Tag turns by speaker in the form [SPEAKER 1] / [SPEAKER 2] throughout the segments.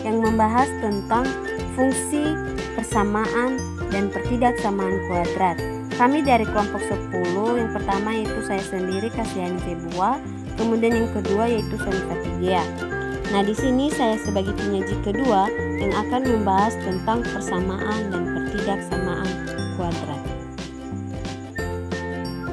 [SPEAKER 1] yang membahas tentang fungsi, persamaan, dan pertidaksamaan kuadrat. Kami dari kelompok 10, yang pertama yaitu saya sendiri, Kasiani Febua, kemudian yang kedua yaitu Soni Fatigea. Nah, di sini saya sebagai penyaji kedua yang akan membahas tentang persamaan dan pertidaksamaan kuadrat.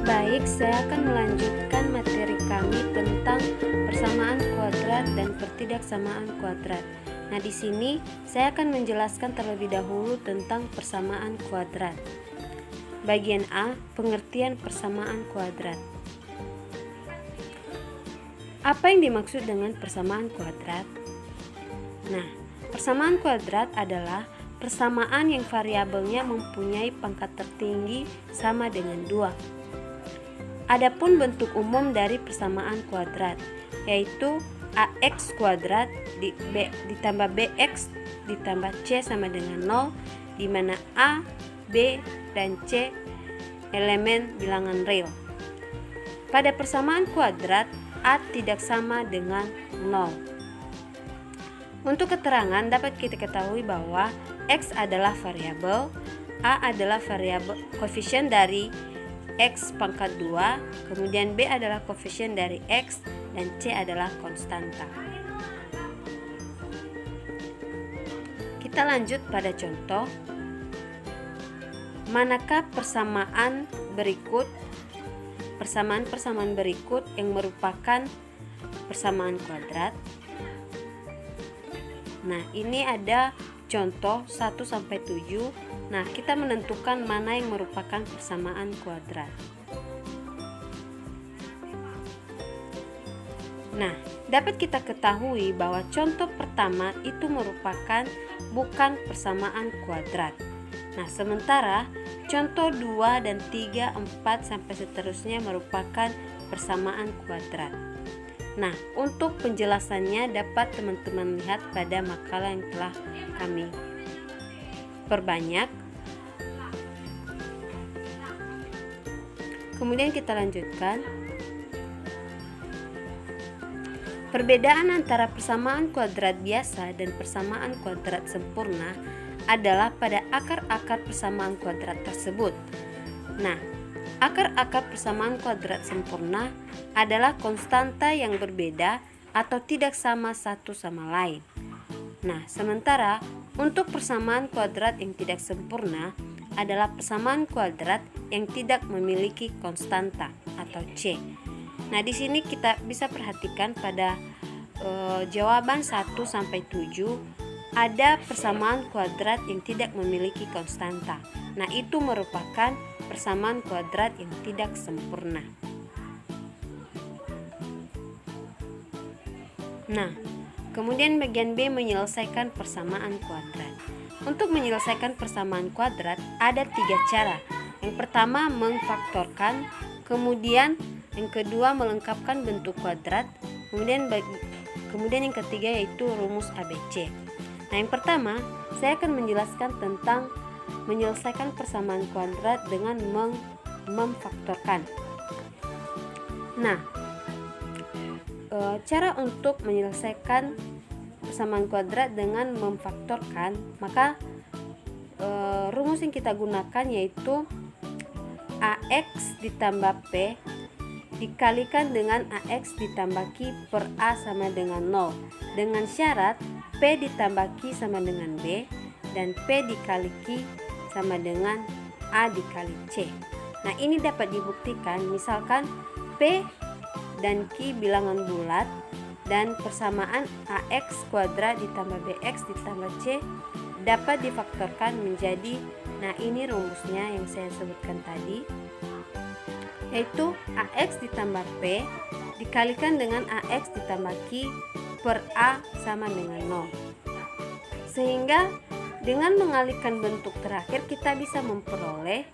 [SPEAKER 1] Baik, saya akan melanjutkan materi kami tentang persamaan kuadrat dan pertidaksamaan kuadrat. Nah, di sini saya akan menjelaskan terlebih dahulu tentang persamaan kuadrat. Bagian A, pengertian persamaan kuadrat. Apa yang dimaksud dengan persamaan kuadrat? Nah, persamaan kuadrat adalah persamaan yang variabelnya mempunyai pangkat tertinggi sama dengan 2. Adapun bentuk umum dari persamaan kuadrat yaitu AX kuadrat ditambah BX ditambah C sama dengan 0, di mana A, B, dan C elemen bilangan real. Pada persamaan kuadrat, A tidak sama dengan 0. Untuk keterangan dapat kita ketahui bahwa X adalah variabel, A adalah variabel koefisien dari X pangkat 2, kemudian B adalah koefisien dari X, dan C adalah konstanta. Kita lanjut pada contoh. Manakah persamaan berikut yang merupakan persamaan kuadrat? Nah, ini ada contoh 1-7. Nah, kita menentukan mana yang merupakan persamaan kuadrat. Nah, dapat kita ketahui bahwa contoh pertama itu merupakan bukan persamaan kuadrat. Nah, sementara contoh 2 dan 3, 4 sampai seterusnya merupakan persamaan kuadrat. Nah, untuk penjelasannya dapat teman-teman lihat pada makalah yang telah kami perbanyak. Kemudian kita lanjutkan. Perbedaan antara persamaan kuadrat biasa dan persamaan kuadrat sempurna adalah pada akar-akar persamaan kuadrat tersebut. Nah, akar-akar persamaan kuadrat sempurna adalah konstanta yang berbeda atau tidak sama satu sama lain. Nah, sementara untuk persamaan kuadrat yang tidak sempurna adalah persamaan kuadrat yang tidak memiliki konstanta atau C. Nah, di sini kita bisa perhatikan pada jawaban 1-7 ada persamaan kuadrat yang tidak memiliki konstanta. Nah, itu merupakan persamaan kuadrat yang tidak sempurna. Nah, kemudian bagian B menyelesaikan persamaan kuadrat. Untuk menyelesaikan persamaan kuadrat ada 3 cara. Yang pertama memfaktorkan, kemudian yang kedua melengkapkan bentuk kuadrat, kemudian yang ketiga yaitu rumus ABC. Nah, yang pertama saya akan menjelaskan tentang menyelesaikan persamaan kuadrat dengan memfaktorkan. Nah, cara untuk menyelesaikan persamaan kuadrat dengan memfaktorkan, maka rumus yang kita gunakan yaitu AX ditambah P dikalikan dengan AX ditambah Q per A sama dengan 0, dengan syarat P ditambah Q sama dengan B dan P dikali Q sama dengan A dikali C. Nah, ini dapat dibuktikan misalkan P dan Q bilangan bulat dan persamaan AX kuadrat ditambah BX ditambah C dapat difaktorkan menjadi, nah ini rumusnya yang saya sebutkan tadi, yaitu AX ditambah P dikalikan dengan AX ditambah Q per A sama dengan 0. Sehingga dengan mengalihkan bentuk terakhir kita bisa memperoleh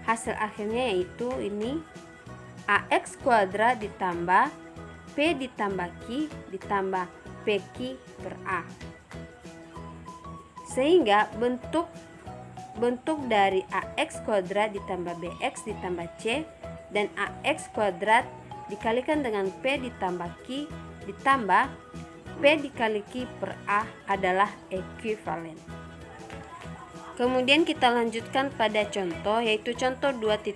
[SPEAKER 1] hasil akhirnya yaitu ini AX kuadrat ditambah P ditambah Q ditambah PQ per A. Sehingga bentuk dari AX kuadrat ditambah BX ditambah C dan AX kuadrat dikalikan dengan P ditambah Q ditambah P dikali Q per A adalah ekuivalen. Kemudian kita lanjutkan pada contoh, yaitu contoh 2.1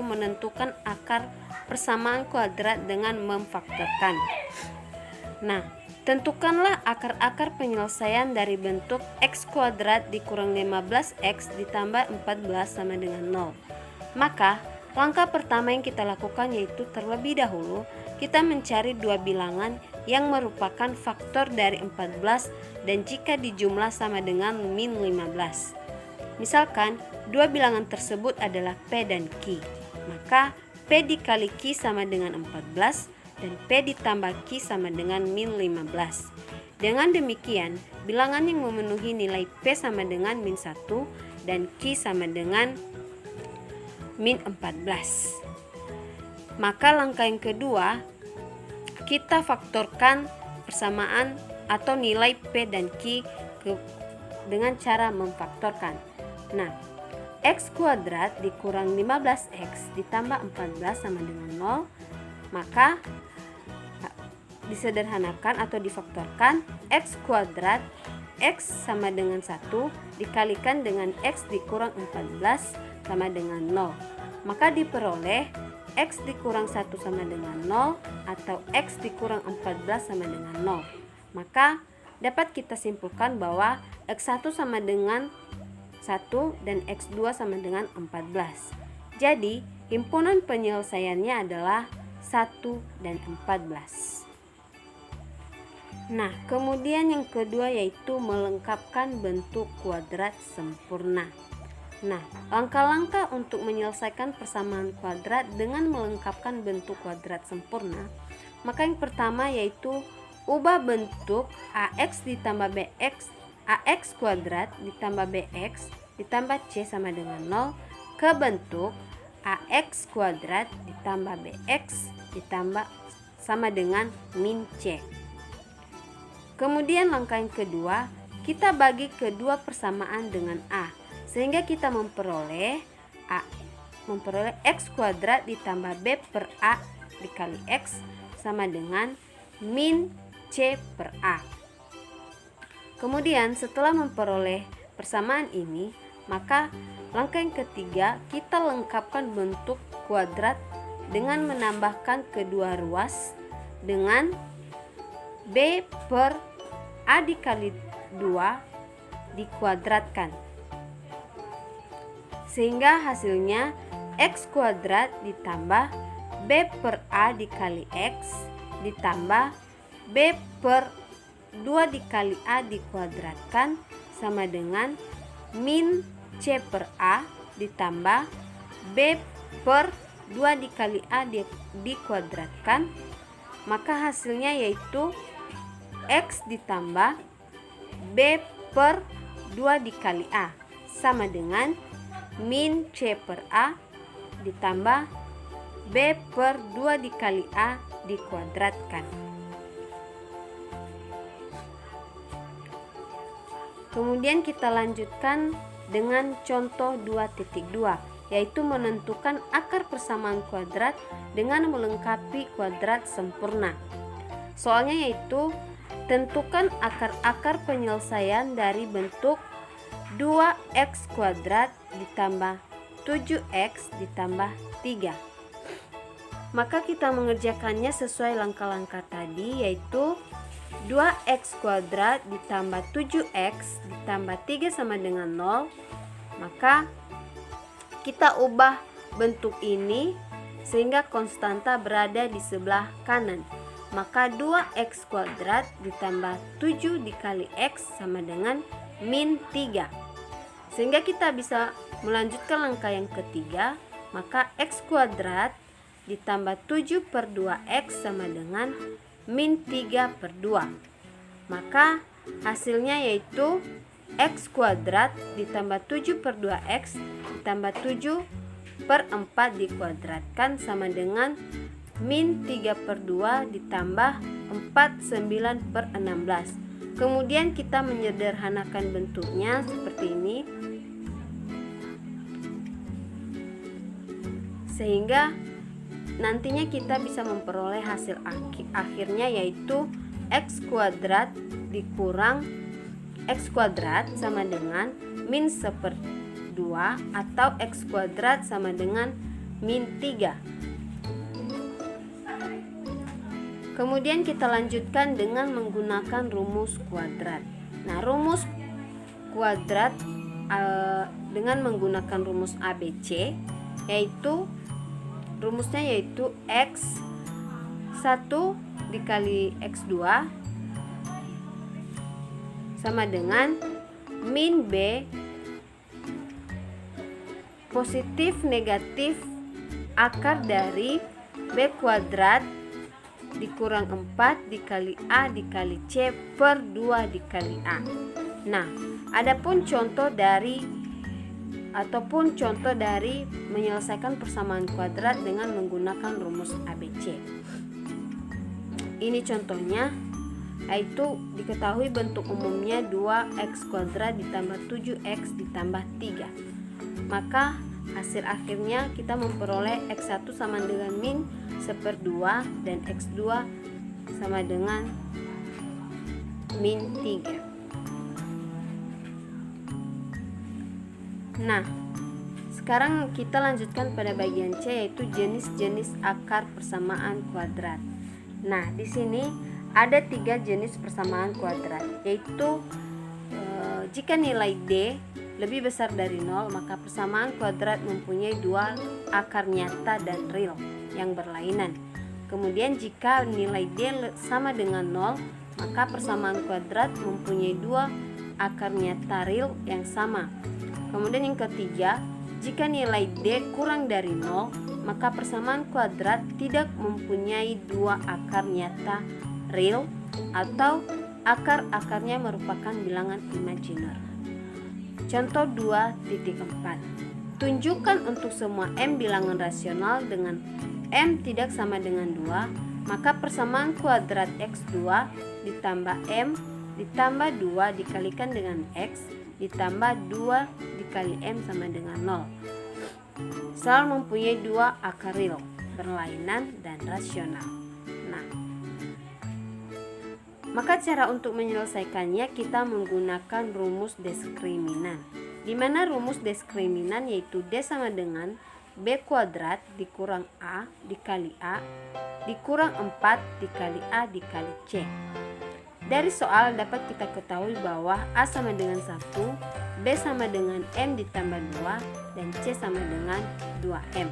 [SPEAKER 1] menentukan akar persamaan kuadrat dengan memfaktorkan. Nah, tentukanlah akar-akar penyelesaian dari bentuk x kuadrat dikurang 15x ditambah 14 sama dengan 0. Maka, langkah pertama yang kita lakukan yaitu terlebih dahulu kita mencari dua bilangan yang merupakan faktor dari 14 dan jika dijumlah sama dengan min 15. Misalkan, dua bilangan tersebut adalah P dan Q. Maka, P dikali Q sama dengan 14 dan P ditambah Q sama dengan min 15. Dengan demikian, bilangan yang memenuhi nilai P sama dengan min 1 dan Q sama dengan min 14. Maka langkah yang kedua, kita faktorkan persamaan atau nilai P dan Q dengan cara memfaktorkan. Nah, x kuadrat dikurang 15x ditambah 14 sama dengan 0, maka disederhanakan atau difaktorkan x kuadrat x sama dengan 1 dikalikan dengan x dikurang 14 sama dengan 0. Maka diperoleh x dikurang 1 sama dengan 0 atau x dikurang 14 sama dengan 0. Maka dapat kita simpulkan bahwa x1 sama dengan 1 dan x2 sama dengan 14. Jadi, himpunan penyelesaiannya adalah 1 dan 14. Nah, kemudian yang kedua yaitu melengkapkan bentuk kuadrat sempurna. Nah, langkah-langkah untuk menyelesaikan persamaan kuadrat dengan melengkapkan bentuk kuadrat sempurna. Maka yang pertama yaitu ubah bentuk AX ditambah BX, AX kuadrat ditambah BX ditambah C sama dengan 0 ke bentuk AX kuadrat ditambah BX ditambah sama dengan min C. Kemudian langkah yang kedua, kita bagi kedua persamaan dengan A, sehingga kita memperoleh X kuadrat ditambah B per A dikali X sama dengan min C per A. Kemudian setelah memperoleh persamaan ini, maka langkah yang ketiga kita lengkapkan bentuk kuadrat dengan menambahkan kedua ruas dengan B per A dikali 2 dikuadratkan. Sehingga hasilnya X kuadrat ditambah B per A dikali X ditambah B per 2 dikali A dikuadratkan sama dengan min C per A ditambah B per 2 dikali A dikuadratkan. Maka hasilnya yaitu X ditambah B per 2 dikali A sama dengan min C per A ditambah B per 2 dikali A dikuadratkan. Kemudian kita lanjutkan dengan contoh 2.2, yaitu menentukan akar persamaan kuadrat dengan melengkapi kuadrat sempurna. Soalnya yaitu tentukan akar-akar penyelesaian dari bentuk 2x kuadrat ditambah 7x ditambah 3. Maka kita mengerjakannya sesuai langkah-langkah tadi, yaitu 2x kuadrat ditambah 7x ditambah 3 sama dengan 0. Maka kita ubah bentuk ini sehingga konstanta berada di sebelah kanan. Maka 2x kuadrat ditambah 7 dikali x sama dengan min 3. Sehingga kita bisa melanjutkan langkah yang ketiga. Maka x kuadrat ditambah 7 per 2x sama dengan min 3 per 2. Maka hasilnya yaitu x kuadrat ditambah 7 per 2x ditambah 7 per 4 dikuadratkan sama dengan min 3 per 2 ditambah 4 9 per 16. Kemudian kita menyederhanakan bentuknya seperti ini, sehingga nantinya kita bisa memperoleh hasil akhirnya yaitu X kuadrat dikurang X kuadrat sama dengan min 1/2 atau X kuadrat sama dengan min 3. Kemudian kita lanjutkan dengan menggunakan rumus kuadrat. Nah, rumus kuadrat dengan menggunakan rumus ABC, yaitu rumusnya yaitu X1 dikali X2 sama dengan min B positif negatif akar dari B kuadrat dikurang 4 dikali A dikali C per 2 dikali A. Nah, adapun contoh dari menyelesaikan persamaan kuadrat dengan menggunakan rumus ABC. Ini contohnya, yaitu diketahui bentuk umumnya 2x kuadrat ditambah 7x ditambah 3. Maka hasil akhirnya kita memperoleh x1 sama dengan min 1/2 dan x2 sama dengan min 3. Nah, sekarang kita lanjutkan pada bagian C, yaitu jenis-jenis akar persamaan kuadrat. Nah, di sini ada 3 jenis persamaan kuadrat, yaitu jika nilai D lebih besar dari 0, maka persamaan kuadrat mempunyai 2 akar nyata dan real yang berlainan. Kemudian jika nilai D sama dengan 0, maka persamaan kuadrat mempunyai 2 akar nyata real yang sama. Kemudian yang ketiga, jika nilai D kurang dari 0, maka persamaan kuadrat tidak mempunyai 2 akar nyata real atau akar-akarnya merupakan bilangan imajiner. Contoh 2.4. Tunjukkan untuk semua M bilangan rasional dengan M tidak sama dengan 2, maka persamaan kuadrat X2 ditambah M ditambah 2 dikalikan dengan X ditambah 2 dikali M sama dengan 0 selalu mempunyai 2 akar real, berlainan, dan rasional. Nah, maka cara untuk menyelesaikannya kita menggunakan rumus diskriminan, di mana rumus diskriminan yaitu D sama dengan B kuadrat dikurang A dikali A dikurang 4 dikali A dikali C. Dari soal dapat kita ketahui bahwa A sama dengan 1, B sama dengan M ditambah 2, dan C sama dengan 2M.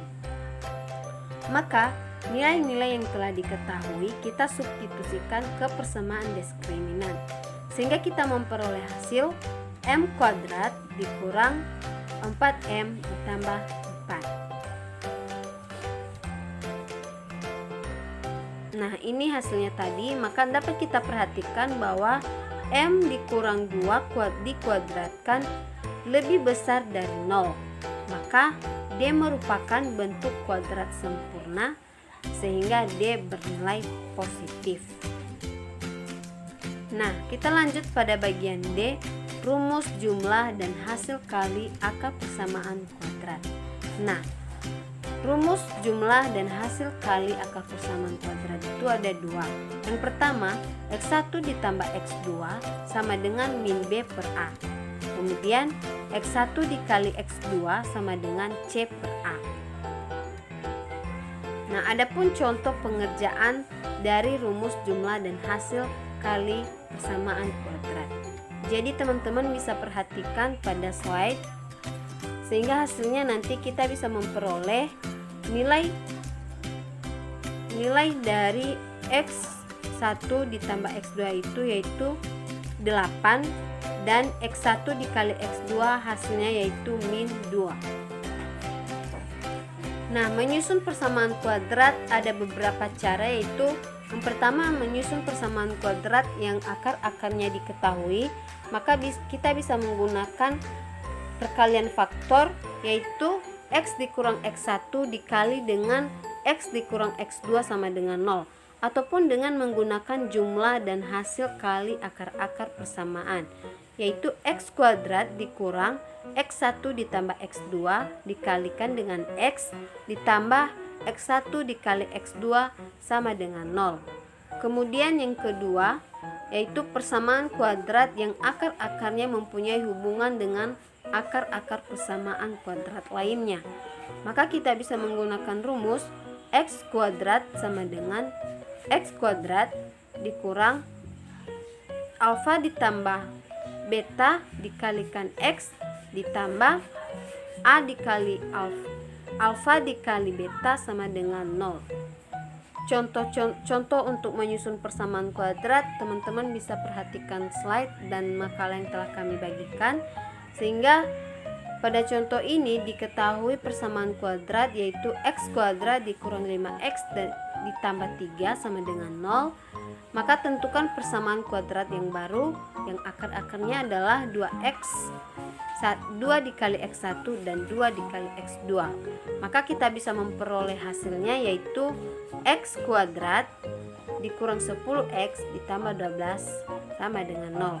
[SPEAKER 1] Maka nilai-nilai yang telah diketahui kita substitusikan ke persamaan diskriminan, sehingga kita memperoleh hasil M kuadrat dikurang 4M ditambah 4. Nah, ini hasilnya tadi. Maka dapat kita perhatikan bahwa M dikurang 2 dikuadratkan lebih besar dari 0. Maka D merupakan bentuk kuadrat sempurna sehingga D bernilai positif. Nah, kita lanjut pada bagian D, rumus jumlah dan hasil kali akar persamaan kuadrat. Nah, rumus jumlah dan hasil kali akar persamaan kuadrat itu ada 2. Yang pertama, X1 ditambah X2 sama dengan min B per A. Kemudian X1 dikali X2 sama dengan C per A. Nah, adapun contoh pengerjaan dari rumus jumlah dan hasil kali persamaan kuadrat. Jadi teman-teman bisa perhatikan pada slide, sehingga hasilnya nanti kita bisa memperoleh nilai dari X1 ditambah X2 itu yaitu 8, dan X1 dikali X2 hasilnya yaitu min 2. Nah, menyusun persamaan kuadrat ada beberapa cara, yaitu yang pertama menyusun persamaan kuadrat yang akar-akarnya diketahui, maka kita bisa menggunakan perkalian faktor, yaitu X dikurang X1 dikali dengan X dikurang X2 sama dengan 0, ataupun dengan menggunakan jumlah dan hasil kali akar-akar persamaan, yaitu X kuadrat dikurang X1 ditambah X2 dikalikan dengan X ditambah X1 dikali X2 sama dengan 0. Kemudian yang kedua yaitu persamaan kuadrat yang akar-akarnya mempunyai hubungan dengan akar-akar persamaan kuadrat lainnya. Maka kita bisa menggunakan rumus x kuadrat sama dengan x kuadrat dikurang alfa ditambah beta dikalikan x ditambah a dikali alfa dikali beta sama dengan 0. Contoh untuk menyusun persamaan kuadrat, teman-teman bisa perhatikan slide dan makalah yang telah kami bagikan, sehingga pada contoh ini diketahui persamaan kuadrat yaitu x kuadrat dikurang 5x dan ditambah 3 sama dengan 0. Maka tentukan persamaan kuadrat yang baru yang akar-akarnya adalah 2x 2 dikali x1 dan 2 dikali x2. Maka kita bisa memperoleh hasilnya yaitu x kuadrat dikurang 10x ditambah 12 sama dengan 0.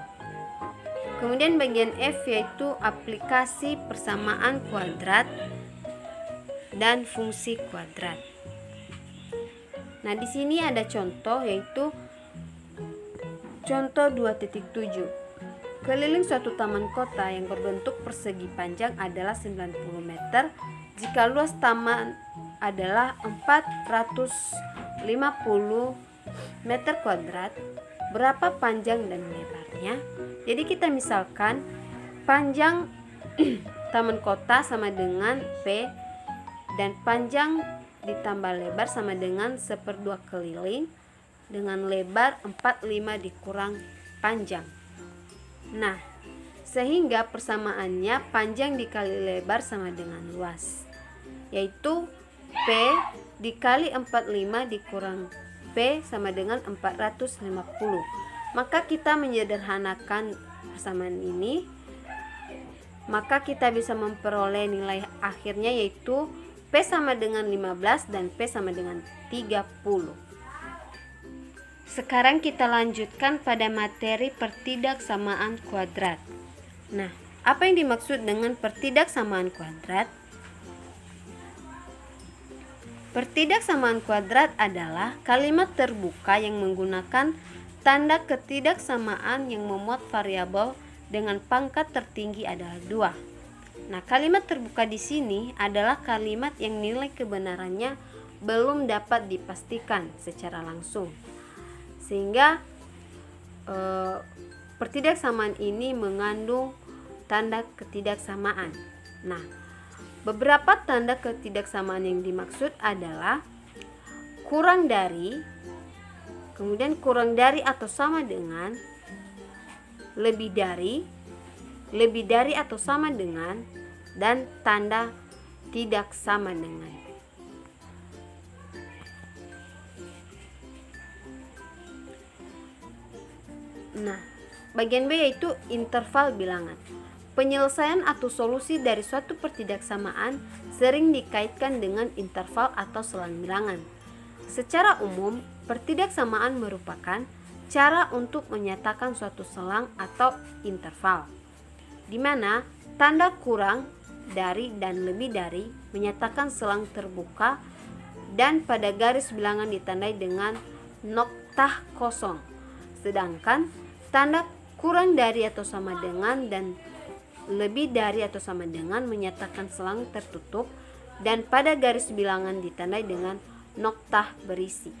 [SPEAKER 1] Kemudian bagian F yaitu aplikasi persamaan kuadrat dan fungsi kuadrat. Nah, di sini ada contoh yaitu contoh 2.7. Keliling suatu taman kota yang berbentuk persegi panjang adalah 90 meter jika luas taman adalah 450 meter kuadrat. Berapa panjang dan lebarnya? Jadi kita misalkan panjang taman kota sama dengan P dan panjang ditambah lebar sama dengan 1/2 keliling dengan lebar 45 dikurang panjang. Nah, sehingga persamaannya panjang dikali lebar sama dengan luas, yaitu P dikali 45 dikurang P sama dengan 450. Maka kita menyederhanakan persamaan ini, maka kita bisa memperoleh nilai akhirnya yaitu P sama dengan 15 dan P sama dengan 30. Sekarang kita lanjutkan pada materi pertidaksamaan kuadrat. Nah, apa yang dimaksud dengan pertidaksamaan kuadrat? Pertidaksamaan kuadrat adalah kalimat terbuka yang menggunakan tanda ketidaksamaan yang memuat variabel dengan pangkat tertinggi adalah 2. Nah, kalimat terbuka di sini adalah kalimat yang nilai kebenarannya belum dapat dipastikan secara langsung. Sehingga pertidaksamaan ini mengandung tanda ketidaksamaan. Nah, beberapa tanda ketidaksamaan yang dimaksud adalah kurang dari, kemudian kurang dari atau sama dengan, lebih dari atau sama dengan, dan tanda tidak sama dengan. Nah, bagian B yaitu interval bilangan. Penyelesaian atau solusi dari suatu pertidaksamaan sering dikaitkan dengan interval atau selang bilangan. Secara umum, pertidaksamaan merupakan cara untuk menyatakan suatu selang atau interval, di mana tanda kurang dari dan lebih dari menyatakan selang terbuka dan pada garis bilangan ditandai dengan noktah kosong. Sedangkan tanda kurang dari atau sama dengan dan lebih dari atau sama dengan menyatakan selang tertutup dan pada garis bilangan ditandai dengan noktah berisi.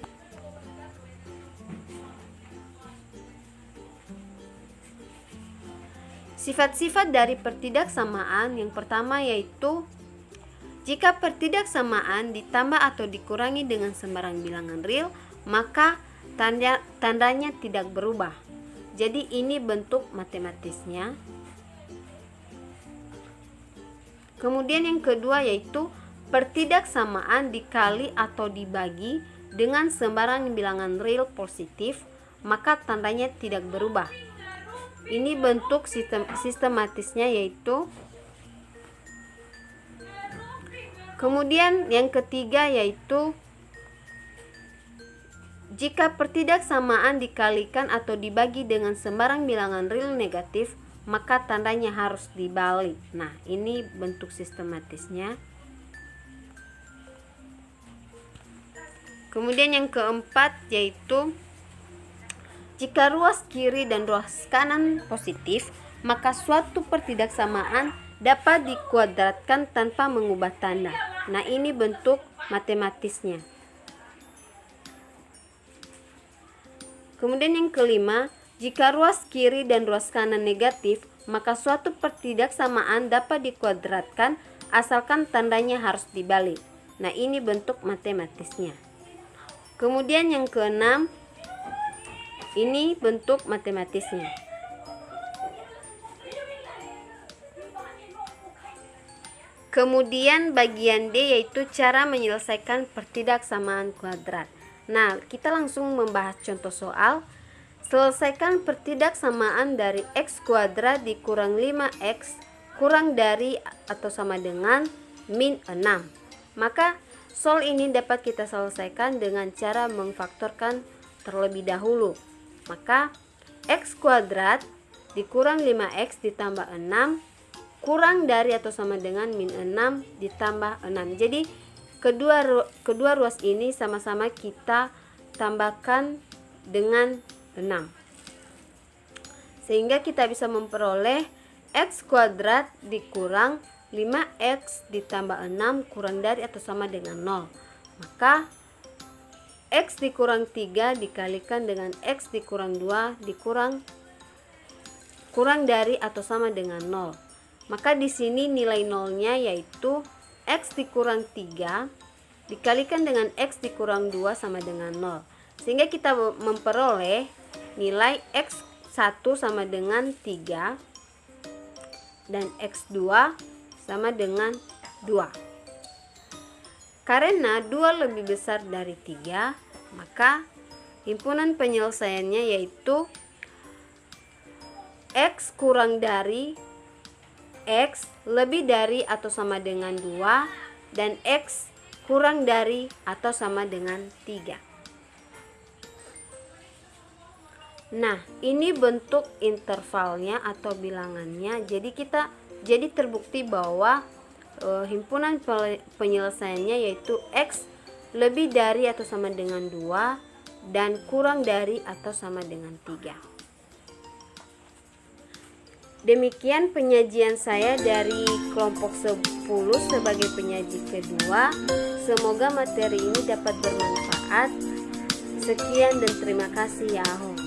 [SPEAKER 1] Sifat-sifat dari pertidaksamaan yang pertama yaitu jika pertidaksamaan ditambah atau dikurangi dengan sembarang bilangan real, maka tandanya tidak berubah. Jadi ini bentuk matematisnya. Kemudian yang kedua yaitu pertidaksamaan dikali atau dibagi dengan sembarang bilangan real positif, maka tandanya tidak berubah. Ini bentuk sistematisnya yaitu. Kemudian yang ketiga yaitu jika pertidaksamaan dikalikan atau dibagi dengan sembarang bilangan real negatif, maka tandanya harus dibalik. Nah, ini bentuk sistematisnya. Kemudian yang keempat yaitu Jika ruas kiri dan ruas kanan positif, maka suatu pertidaksamaan dapat dikuadratkan tanpa mengubah tanda. Nah, ini bentuk matematisnya. Kemudian yang kelima, jika ruas kiri dan ruas kanan negatif, maka suatu pertidaksamaan dapat dikuadratkan asalkan tandanya harus dibalik. Nah, ini bentuk matematisnya. Kemudian yang keenam, ini bentuk matematisnya. Kemudian bagian D yaitu cara menyelesaikan pertidaksamaan kuadrat. Nah, kita langsung membahas contoh soal. Selesaikan pertidaksamaan dari x kuadrat dikurang 5x kurang dari atau sama dengan min 6. Maka soal ini dapat kita selesaikan dengan cara memfaktorkan terlebih dahulu. Maka x kuadrat dikurang 5x ditambah 6 kurang dari atau sama dengan min 6 ditambah 6. Jadi kedua ruas ini sama-sama kita tambahkan dengan 6. Sehingga kita bisa memperoleh x kuadrat dikurang 5x ditambah 6 kurang dari atau sama dengan 0. Maka x dikurang 3 dikalikan dengan x dikurang 2 kurang dari atau sama dengan 0. Maka di sini nilai nolnya yaitu x dikurang 3 dikalikan dengan x dikurang 2 sama dengan 0. Sehingga kita memperoleh nilai x1 sama dengan 3 dan x2 sama dengan 2. Karena 2 lebih besar dari 3, maka himpunan penyelesaiannya yaitu x kurang dari x lebih dari atau sama dengan 2 dan x kurang dari atau sama dengan 3. Nah, ini bentuk intervalnya atau bilangannya. Jadi terbukti bahwa himpunan penyelesaiannya yaitu x lebih dari atau sama dengan 2 dan kurang dari atau sama dengan 3. Demikian penyajian saya dari kelompok 10 sebagai penyaji kedua. Semoga materi ini dapat bermanfaat. Sekian dan terima kasih. Yahoo.